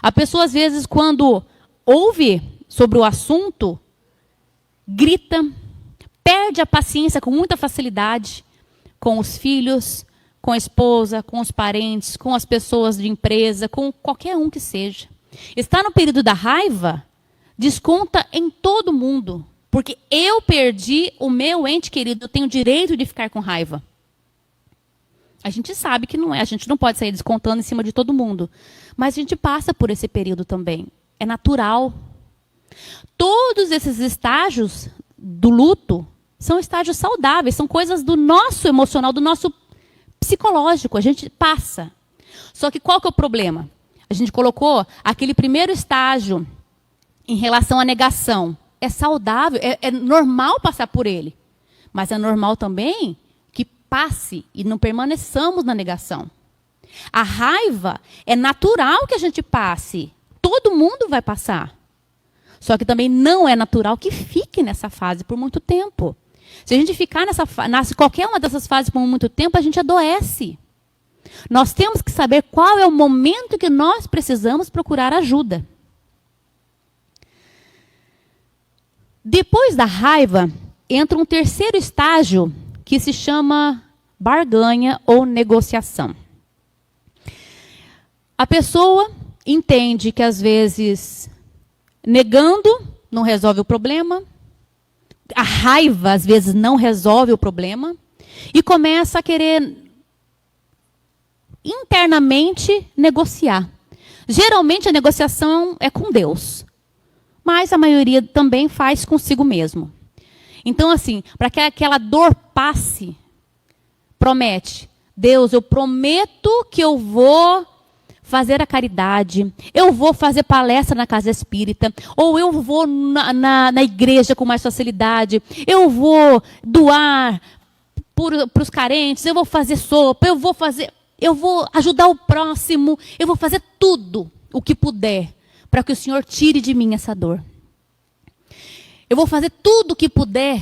a pessoa, às vezes, quando ouve sobre o assunto, grita, perde a paciência com muita facilidade com os filhos, com a esposa, com os parentes, com as pessoas de empresa, com qualquer um que seja. Está no período da raiva, desconta em todo mundo. Porque eu perdi o meu ente querido, eu tenho o direito de ficar com raiva. A gente sabe que não é, a gente não pode sair descontando em cima de todo mundo. Mas a gente passa por esse período também. É natural. Todos esses estágios do luto são estágios saudáveis, são coisas do nosso emocional, do nosso psicológico. A gente passa. Só que qual que é o problema? A gente colocou aquele primeiro estágio em relação à negação. É saudável, é normal passar por ele. Mas é normal também que passe e não permaneçamos na negação. A raiva é natural que a gente passe. Todo mundo vai passar. Só que também não é natural que fique nessa fase por muito tempo. Se a gente ficar qualquer uma dessas fases por muito tempo, a gente adoece. Nós temos que saber qual é o momento que nós precisamos procurar ajuda. Depois da raiva, entra um terceiro estágio que se chama barganha ou negociação. A pessoa entende que, às vezes, negando não resolve o problema, a raiva, às vezes, não resolve o problema, e começa a querer internamente negociar. Geralmente, a negociação é com Deus. Mas a maioria também faz consigo mesmo. Então, assim, para que aquela dor passe, promete. Deus, eu prometo que eu vou fazer a caridade, eu vou fazer palestra na casa espírita, ou eu vou na igreja com mais facilidade, eu vou doar para os carentes, eu vou fazer sopa, eu vou ajudar o próximo, eu vou fazer tudo o que puder para que o Senhor tire de mim essa dor. Eu vou fazer tudo o que puder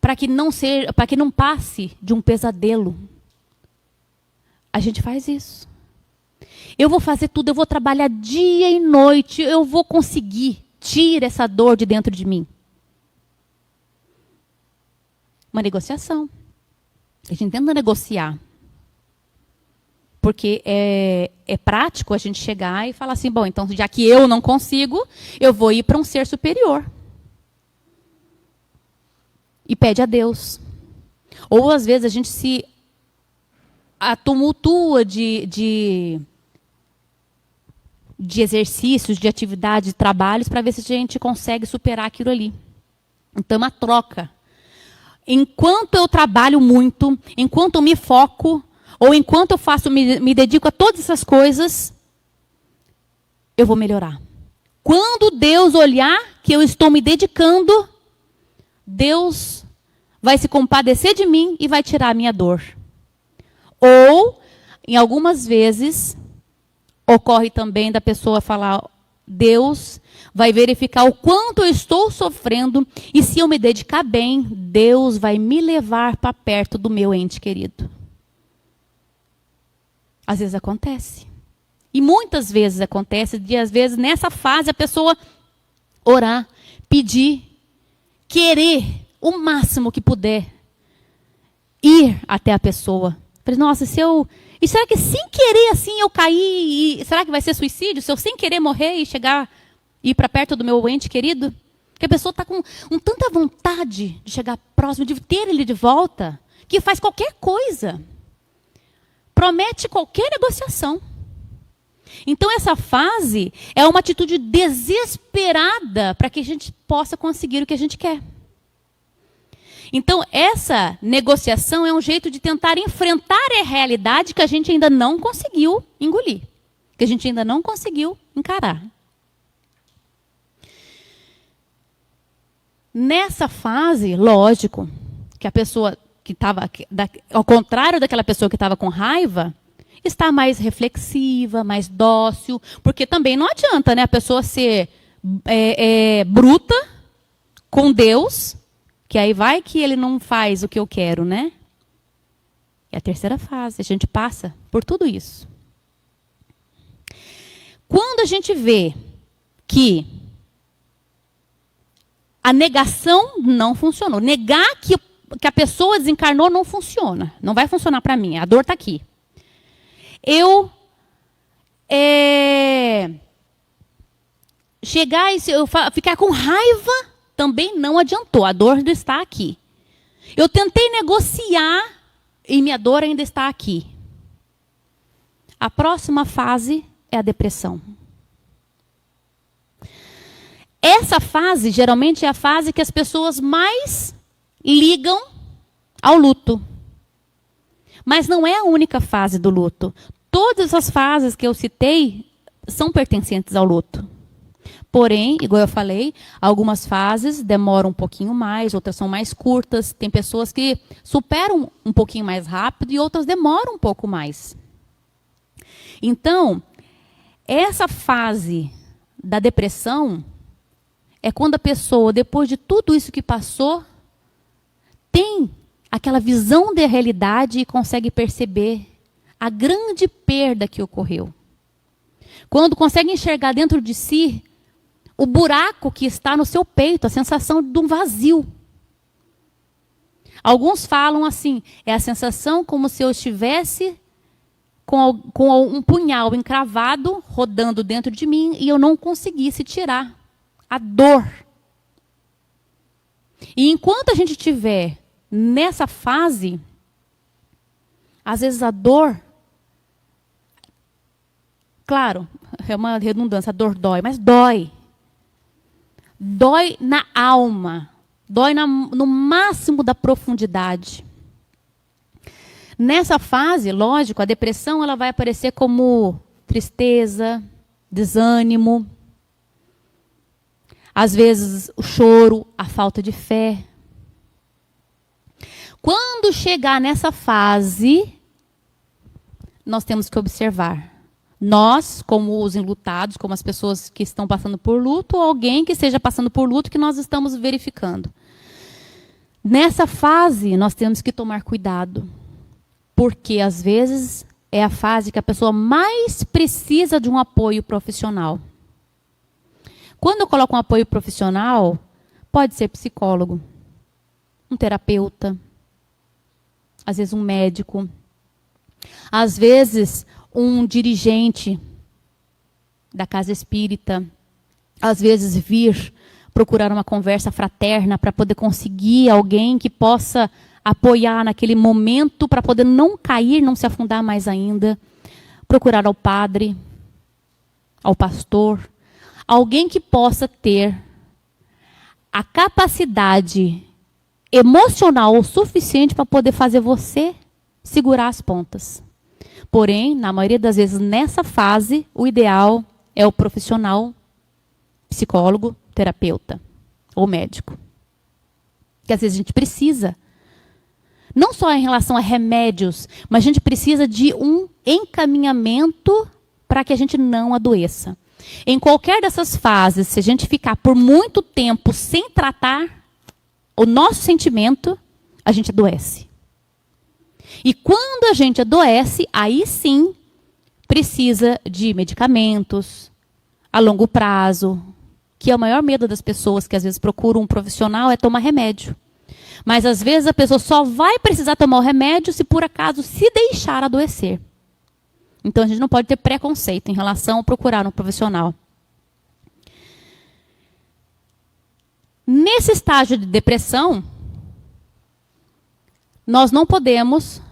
para que não passe de um pesadelo. A gente faz isso. Eu vou fazer tudo, eu vou trabalhar dia e noite, eu vou conseguir. Tira essa dor de dentro de mim. Uma negociação. A gente tenta negociar. Porque é prático a gente chegar e falar assim, bom, então já que eu não consigo, eu vou ir para um ser superior. E pede a Deus. Ou às vezes a gente se tumultua de exercícios, de atividades, de trabalhos, para ver se a gente consegue superar aquilo ali. Então é uma troca. Enquanto eu trabalho muito, enquanto eu me foco, ou enquanto eu me dedico a todas essas coisas, eu vou melhorar. Quando Deus olhar que eu estou me dedicando, Deus vai se compadecer de mim e vai tirar a minha dor. Ou, em algumas vezes, ocorre também da pessoa falar, Deus vai verificar o quanto eu estou sofrendo e se eu me dedicar bem, Deus vai me levar para perto do meu ente querido. Às vezes acontece. E muitas vezes acontece, e às vezes nessa fase a pessoa orar, pedir, querer o máximo que puder ir até a pessoa. Falei, nossa, e será que sem querer assim eu cair, será que vai ser suicídio? Se eu sem querer morrer e ir para perto do meu ente querido? Porque a pessoa está com tanta vontade de chegar próximo, de ter ele de volta, que faz qualquer coisa. Promete qualquer negociação. Então essa fase é uma atitude desesperada para que a gente possa conseguir o que a gente quer. Então essa negociação é um jeito de tentar enfrentar a realidade que a gente ainda não conseguiu engolir, que a gente ainda não conseguiu encarar. Nessa fase, lógico, que a pessoa que estava, ao contrário daquela pessoa que estava com raiva, está mais reflexiva, mais dócil, porque também não adianta, né, a pessoa ser bruta com Deus, que aí vai que ele não faz o que eu quero, né? É a terceira fase, a gente passa por tudo isso. Quando a gente vê que a negação não funcionou. Negar que a pessoa desencarnou não funciona. Não vai funcionar para mim. A dor está aqui. Eu chegar e ficar com raiva também não adiantou. A dor está aqui. Eu tentei negociar e minha dor ainda está aqui. A próxima fase é a depressão. Essa fase, geralmente, é a fase que as pessoas mais ligam ao luto. Mas não é a única fase do luto. Todas as fases que eu citei são pertencentes ao luto. Porém, igual eu falei, algumas fases demoram um pouquinho mais, outras são mais curtas. Tem pessoas que superam um pouquinho mais rápido e outras demoram um pouco mais. Então, essa fase da depressão é quando a pessoa, depois de tudo isso que passou, tem aquela visão da realidade e consegue perceber a grande perda que ocorreu. Quando consegue enxergar dentro de si o buraco que está no seu peito, a sensação de um vazio. Alguns falam assim, é a sensação como se eu estivesse com um punhal encravado, rodando dentro de mim, e eu não conseguisse tirar a dor. E enquanto a gente estiver nessa fase, às vezes a dor, claro, é uma redundância, a dor dói, mas dói. Dói na alma, dói no máximo da profundidade. Nessa fase, lógico, a depressão ela vai aparecer como tristeza, desânimo, às vezes o choro, a falta de fé. Quando chegar nessa fase, nós temos que observar. Nós, como os enlutados, como as pessoas que estão passando por luto, ou alguém que esteja passando por luto, que nós estamos verificando. Nessa fase, nós temos que tomar cuidado. Porque, às vezes, é a fase que a pessoa mais precisa de um apoio profissional. Quando eu coloco um apoio profissional, pode ser psicólogo, um terapeuta, às vezes um médico, às vezes um dirigente da casa espírita, às vezes vir procurar uma conversa fraterna para poder conseguir alguém que possa apoiar naquele momento para poder não cair, não se afundar mais ainda. Procurar ao padre, ao pastor, alguém que possa ter a capacidade emocional o suficiente para poder fazer você segurar as pontas. Porém, na maioria das vezes, nessa fase, o ideal é o profissional, psicólogo, terapeuta ou médico. Que às vezes a gente precisa. Não só em relação a remédios, mas a gente precisa de um encaminhamento para que a gente não adoeça. Em qualquer dessas fases, se a gente ficar por muito tempo sem tratar o nosso sentimento, a gente adoece. E quando a gente adoece, aí sim precisa de medicamentos a longo prazo, que é o maior medo das pessoas que às vezes procuram um profissional é tomar remédio. Mas às vezes a pessoa só vai precisar tomar o remédio se por acaso se deixar adoecer. Então a gente não pode ter preconceito em relação a procurar um profissional. Nesse estágio de depressão, nós não podemos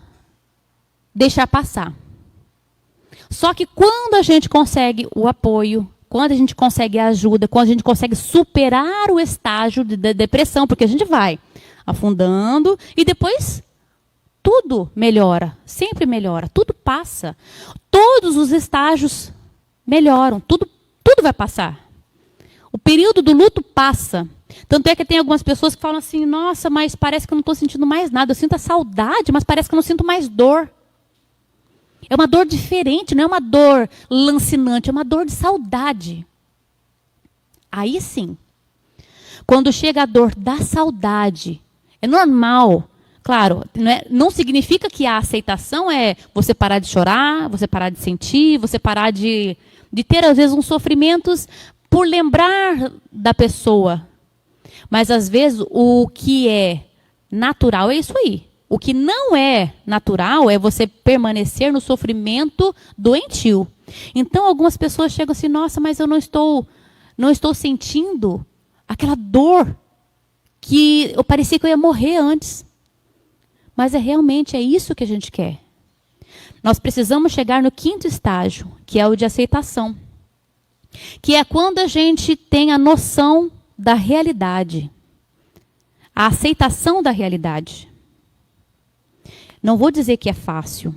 deixar passar. Só que quando a gente consegue o apoio, quando a gente consegue a ajuda, quando a gente consegue superar o estágio de depressão, porque a gente vai afundando e depois tudo melhora, sempre melhora, tudo passa. Todos os estágios melhoram, tudo vai passar. O período do luto passa. Tanto é que tem algumas pessoas que falam assim, nossa, mas parece que eu não estou sentindo mais nada. Eu sinto a saudade, mas parece que eu não sinto mais dor. É uma dor diferente, não é uma dor lancinante, é uma dor de saudade. Aí sim, quando chega a dor da saudade, é normal. Claro, não significa que a aceitação é você parar de chorar, você parar de sentir, você parar de ter, às vezes, uns sofrimentos por lembrar da pessoa. Mas, às vezes, o que é natural é isso aí. O que não é natural é você permanecer no sofrimento doentio. Então, algumas pessoas chegam assim, nossa, mas eu não estou sentindo aquela dor que eu parecia que eu ia morrer antes. Mas realmente é isso que a gente quer. Nós precisamos chegar no 5º estágio, que é o de aceitação. Que é quando a gente tem a noção da realidade. A aceitação da realidade. Não vou dizer que é fácil.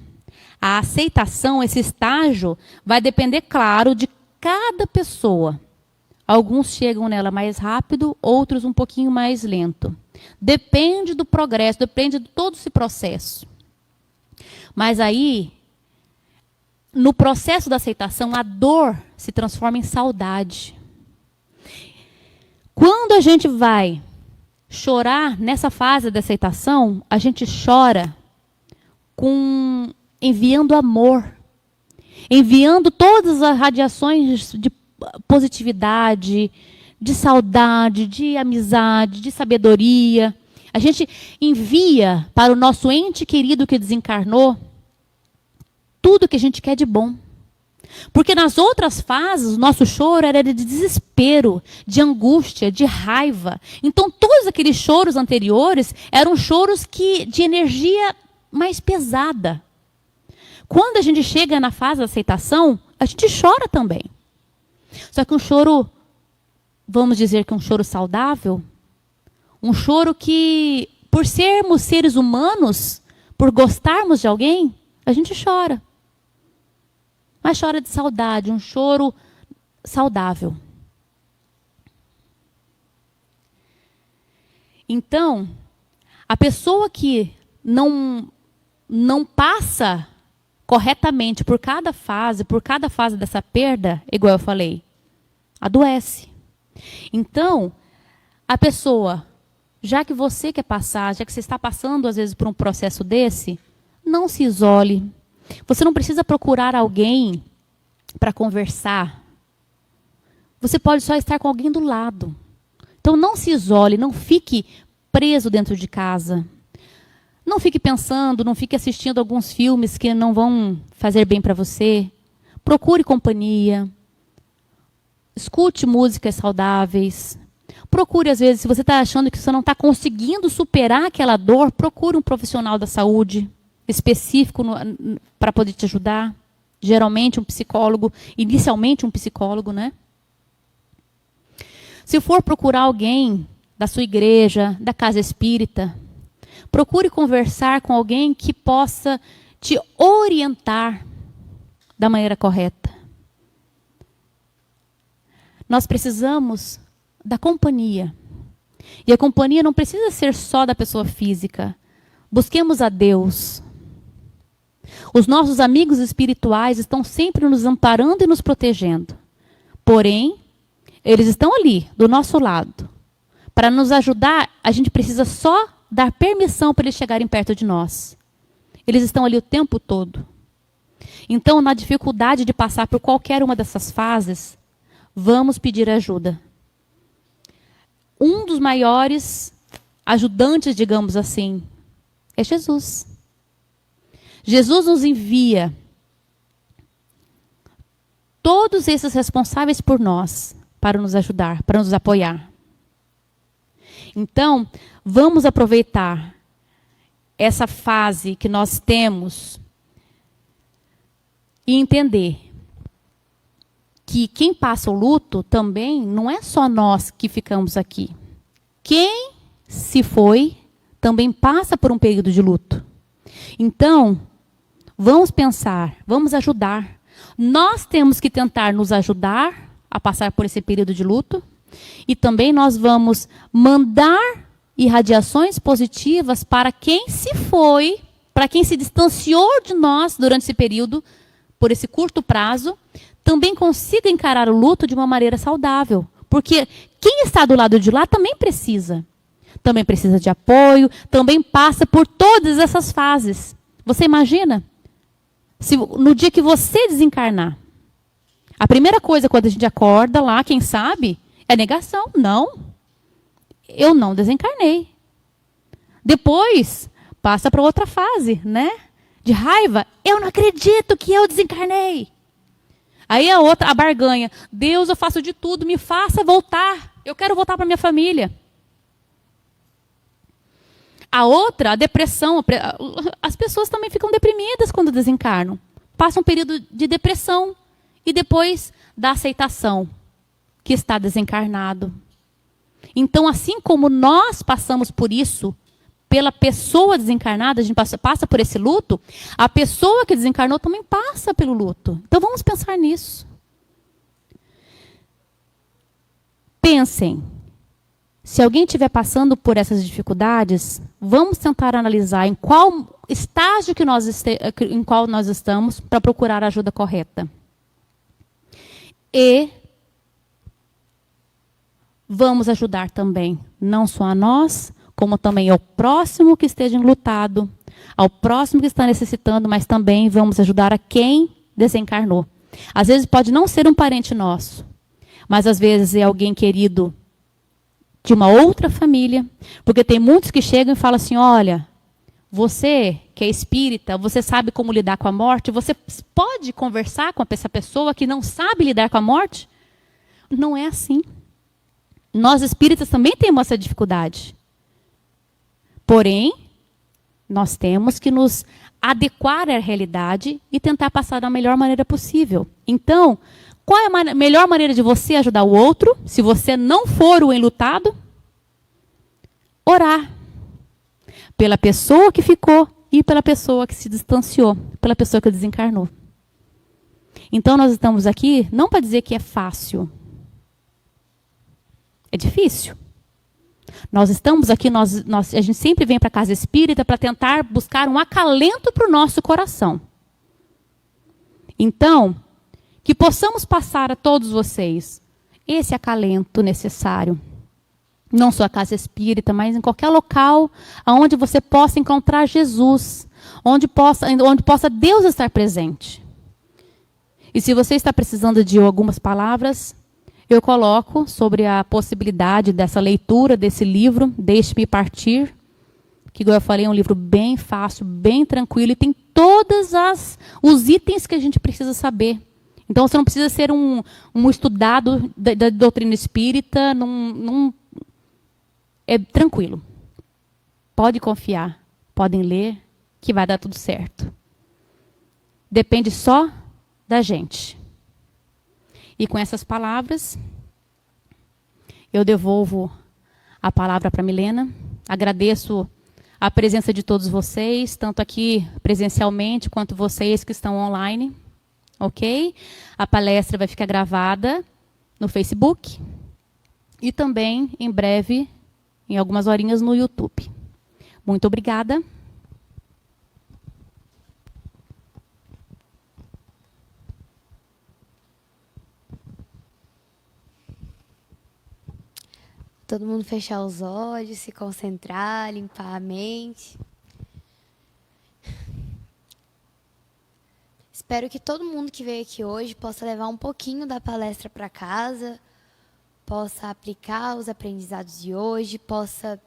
A aceitação, esse estágio, vai depender, claro, de cada pessoa. Alguns chegam nela mais rápido, outros um pouquinho mais lento. Depende do progresso, depende de todo esse processo. Mas aí, no processo da aceitação, a dor se transforma em saudade. Quando a gente vai chorar nessa fase da aceitação, a gente chora enviando amor, enviando todas as radiações de positividade, de saudade, de amizade, de sabedoria. A gente envia para o nosso ente querido que desencarnou tudo que a gente quer de bom. Porque nas outras fases, o nosso choro era de desespero, de angústia, de raiva. Então, todos aqueles choros anteriores eram choros de energia mais pesada. Quando a gente chega na fase da aceitação, a gente chora também. Só que um choro, vamos dizer que um choro saudável, um choro que, por sermos seres humanos, por gostarmos de alguém, a gente chora. Mas chora de saudade, um choro saudável. Então, a pessoa que não passa corretamente por cada fase dessa perda, igual eu falei, adoece. Então, a pessoa, já que você quer passar, já que você está passando às vezes por um processo desse, não se isole. Você não precisa procurar alguém para conversar. Você pode só estar com alguém do lado. Então não se isole, não fique preso dentro de casa. Não fique pensando, não fique assistindo alguns filmes que não vão fazer bem para você. Procure companhia. Escute músicas saudáveis. Procure, às vezes, se você está achando que você não está conseguindo superar aquela dor, procure um profissional da saúde específico para poder te ajudar. Geralmente um psicólogo, inicialmente um psicólogo, né? Se for procurar alguém da sua igreja, da casa espírita, procure conversar com alguém que possa te orientar da maneira correta. Nós precisamos da companhia. E a companhia não precisa ser só da pessoa física. Busquemos a Deus. Os nossos amigos espirituais estão sempre nos amparando e nos protegendo. Porém, eles estão ali, do nosso lado. Para nos ajudar, a gente precisa só dar permissão para eles chegarem perto de nós. Eles estão ali o tempo todo. Então, na dificuldade de passar por qualquer uma dessas fases, vamos pedir ajuda. Um dos maiores ajudantes, digamos assim, é Jesus. Jesus nos envia todos esses responsáveis por nós para nos ajudar, para nos apoiar. Então, vamos aproveitar essa fase que nós temos e entender que quem passa o luto também não é só nós que ficamos aqui. Quem se foi também passa por um período de luto. Então, vamos pensar, vamos ajudar. Nós temos que tentar nos ajudar a passar por esse período de luto. E também nós vamos mandar irradiações positivas para quem se foi, para quem se distanciou de nós durante esse período, por esse curto prazo, também consiga encarar o luto de uma maneira saudável. Porque quem está do lado de lá também precisa. Também precisa de apoio, também passa por todas essas fases. Você imagina? Se no dia que você desencarnar, a primeira coisa quando a gente acorda lá, quem sabe, é negação. Não. eu não desencarnei. Depois, passa para outra fase, né? De raiva, eu não acredito que eu desencarnei. Aí a outra, a barganha, Deus, eu faço de tudo, me faça voltar. Eu quero voltar para minha família. A outra, a depressão. As pessoas também ficam deprimidas quando desencarnam. Passam um período de depressão e depois da aceitação que está desencarnado. Então, assim como nós passamos por isso, pela pessoa desencarnada, a gente passa por esse luto, a pessoa que desencarnou também passa pelo luto. Então, vamos pensar nisso. Pensem. Se alguém estiver passando por essas dificuldades, vamos tentar analisar em qual estágio em qual nós estamos para procurar a ajuda correta. E vamos ajudar também, não só a nós, como também ao próximo que esteja enlutado, ao próximo que está necessitando, mas também vamos ajudar a quem desencarnou. Às vezes pode não ser um parente nosso, mas às vezes é alguém querido de uma outra família, porque tem muitos que chegam e falam assim, olha, você que é espírita, você sabe como lidar com a morte, você pode conversar com essa pessoa que não sabe lidar com a morte? Não é assim. Nós espíritas também temos essa dificuldade. Porém, nós temos que nos adequar à realidade e tentar passar da melhor maneira possível. Então, qual é a melhor maneira de você ajudar o outro, se você não for o enlutado? Orar. Pela pessoa que ficou e pela pessoa que se distanciou, pela pessoa que desencarnou. Então, nós estamos aqui não para dizer que é fácil. É difícil. Nós estamos aqui, a gente sempre vem para a casa espírita para tentar buscar um acalento para o nosso coração. Então, que possamos passar a todos vocês esse acalento necessário. Não só a casa espírita, mas em qualquer local onde você possa encontrar Jesus, onde possa Deus estar presente. E se você está precisando de algumas palavras, eu coloco sobre a possibilidade dessa leitura desse livro, Deixe-me Partir, que, como eu falei, é um livro bem fácil, bem tranquilo, e tem todos os itens que a gente precisa saber. Então, você não precisa ser um estudado da doutrina espírita, é tranquilo. Pode confiar, podem ler, que vai dar tudo certo. Depende só da gente. E com essas palavras, eu devolvo a palavra para Milena. Agradeço a presença de todos vocês, tanto aqui presencialmente, quanto vocês que estão online. Ok? A palestra vai ficar gravada no Facebook e também, em breve, em algumas horinhas, no YouTube. Muito obrigada. Todo mundo fechar os olhos, se concentrar, limpar a mente. Espero que todo mundo que veio aqui hoje possa levar um pouquinho da palestra para casa, possa aplicar os aprendizados de hoje, possa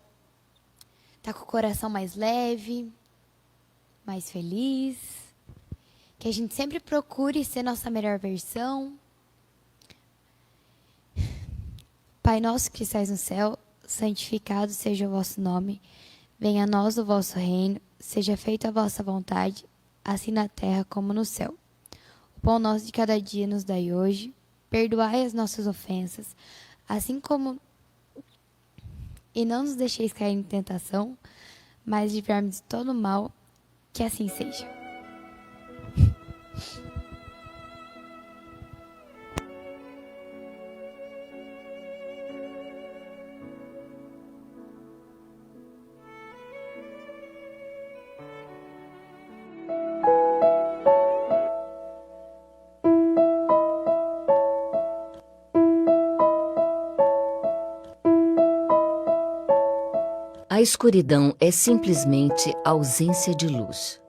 estar com o coração mais leve, mais feliz. Que a gente sempre procure ser nossa melhor versão. Pai nosso que estais no céu, santificado seja o vosso nome. Venha a nós o vosso reino, seja feita a vossa vontade, assim na terra como no céu. O pão nosso de cada dia nos dai hoje. Perdoai as nossas ofensas, assim como... E não nos deixeis cair em tentação, mas livrai-nos de todo mal, que assim seja. A escuridão é simplesmente ausência de luz.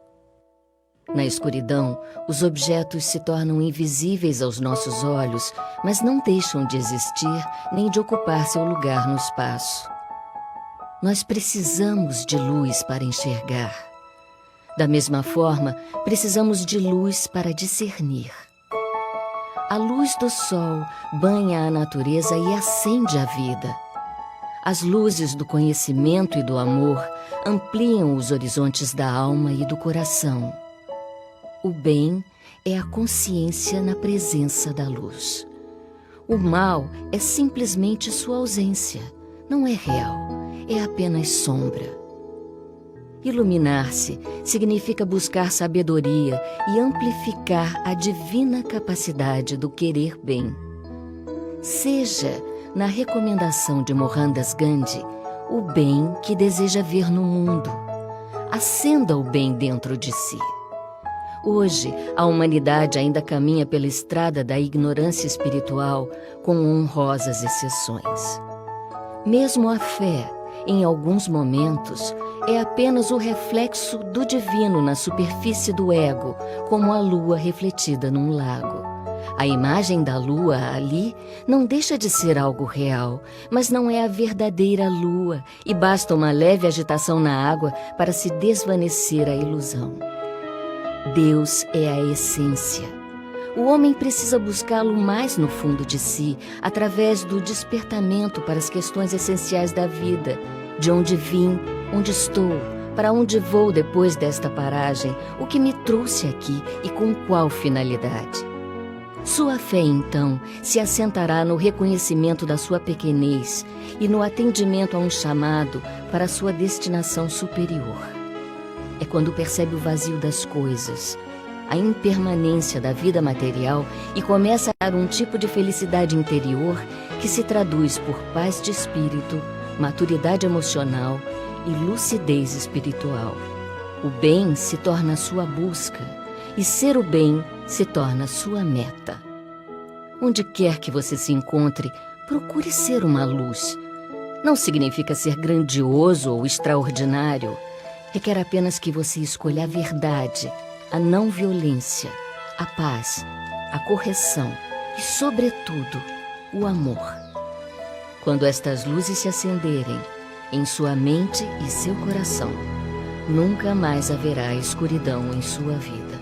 Na escuridão, os objetos se tornam invisíveis aos nossos olhos, mas não deixam de existir nem de ocupar seu lugar no espaço. Nós precisamos de luz para enxergar. Da mesma forma, precisamos de luz para discernir. A luz do sol banha a natureza e acende a vida. As luzes do conhecimento e do amor ampliam os horizontes da alma e do coração. O bem é a consciência na presença da luz. O mal é simplesmente sua ausência, não é real, é apenas sombra. Iluminar-se significa buscar sabedoria e amplificar a divina capacidade do querer bem. Seja, na recomendação de Mohandas Gandhi, o bem que deseja ver no mundo. Acenda o bem dentro de si. Hoje, a humanidade ainda caminha pela estrada da ignorância espiritual, com honrosas exceções. Mesmo a fé, em alguns momentos, é apenas o reflexo do divino na superfície do ego, como a lua refletida num lago. A imagem da lua ali não deixa de ser algo real, mas não é a verdadeira lua, e basta uma leve agitação na água para se desvanecer a ilusão. Deus é a essência. O homem precisa buscá-lo mais no fundo de si, através do despertamento para as questões essenciais da vida, de onde vim, onde estou, para onde vou depois desta paragem, o que me trouxe aqui e com qual finalidade. Sua fé, então, se assentará no reconhecimento da sua pequenez e no atendimento a um chamado para a sua destinação superior. É quando percebe o vazio das coisas, a impermanência da vida material e começa a dar um tipo de felicidade interior que se traduz por paz de espírito, maturidade emocional e lucidez espiritual. O bem se torna sua busca e ser o bem se torna sua meta. Onde quer que você se encontre, procure ser uma luz. Não significa ser grandioso ou extraordinário. Requer apenas que você escolha a verdade, a não violência, a paz, a correção e, sobretudo, o amor. Quando estas luzes se acenderem em sua mente e seu coração, nunca mais haverá escuridão em sua vida.